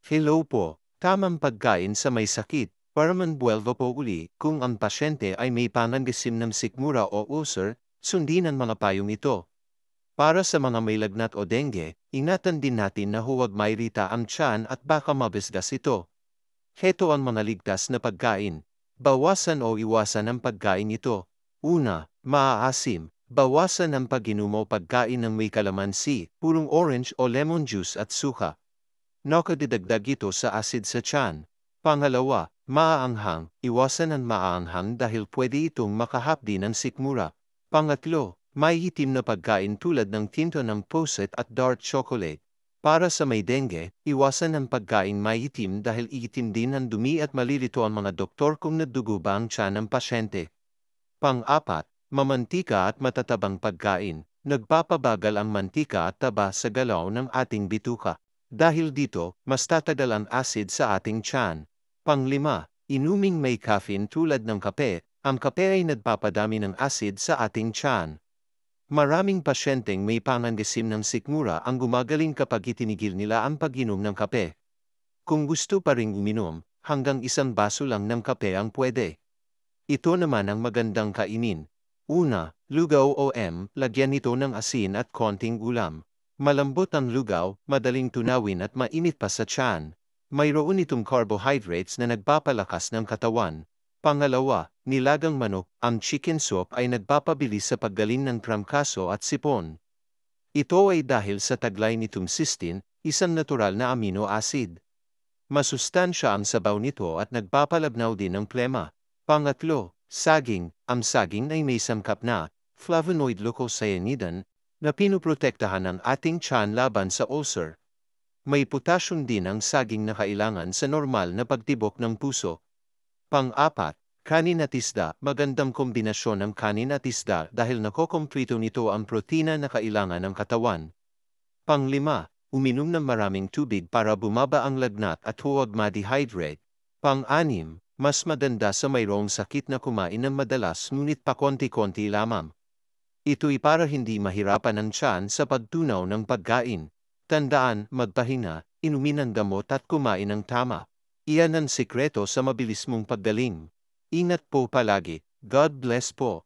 Hello po, tamang pagkain sa may sakit, para manbuelva po uli kung ang pasyente ay may panangisim ng sikmura o ulcer, sundin ang mga payong ito. Para sa mga may lagnat o dengue, ingatan din natin na huwag mairita ang tiyan at baka mabisgas ito. Heto ang mga ligtas na pagkain. Bawasan o iwasan ang pagkain ito. Una, maaasim. Bawasan ang pag-inom o pagkain ng may kalamansi, purong orange o lemon juice at suka. Nakadidagdag ito sa asid sa tiyan. Pangalawa, maaanghang. Iwasan ang maaanghang dahil pwede itong makahapdi ng sikmura. Pangatlo, may itim na pagkain tulad ng tinto ng poset at dark chocolate. Para sa may dengue, iwasan ang pagkain may itim dahil iitim din ang dumi at malilito ang mga doktor kung nagdugo ba ang tiyan ng pasyente. Pang-apat, mamantika at matatabang pagkain. Nagpapabagal ang mantika at taba sa galaw ng ating bituka. Dahil dito, mas tatagal ang acid sa ating tiyan. Pang-lima, inuming may caffeine tulad ng kape. Ang kape ay nagpapadami ng acid sa ating tiyan. Maraming pasyenteng may pangangasim ng sikmura ang gumagaling kapag itinigil nila ang pag-inom ng kape. Kung gusto pa ring uminom, hanggang isang baso lang ng kape ang pwede. Ito naman ang magandang kainin. Una, lugaw o lagyan ito ng asin at konting ulam. Malambot ang lugaw, madaling tunawin at mainit pa sa tiyan. Mayroon itong carbohydrates na nagpapalakas ng katawan. Pangalawa, nilagang manok. Ang chicken soup ay nagpapabilis sa paggaling ng trangkaso at sipon. Ito ay dahil sa taglay nitong cysteine, isang natural na amino acid. Masustansya ang sabaw nito at nagpapalabnaw din ng plema. Pangatlo, saging. Ang saging ay may sangkap na flavonoid leucocyanidin na pinuprotektahan ang ating tiyan laban sa ulcer. May potassium din ang saging na kailangan sa normal na pagtibok ng puso. Pang-apat, kanin at isda. Magandang kombinasyon ng kanin at isda dahil nakokomplito nito ang protina na kailangan ng katawan. Pang-lima, uminom ng maraming tubig para bumaba ang lagnat at huwag ma-dehydrate. Pang-anim, mas maganda sa mayroong sakit na kumain ng madalas ngunit pakonti-konti lamang. Ito'y para hindi mahirapan ang tiyan sa pagtunaw ng pagkain. Tandaan, magpahinga, inumin ang gamot at kumain ng tama. Iyan ang sikreto sa mabilis mong paggaling. Ingat po palagi. God bless po.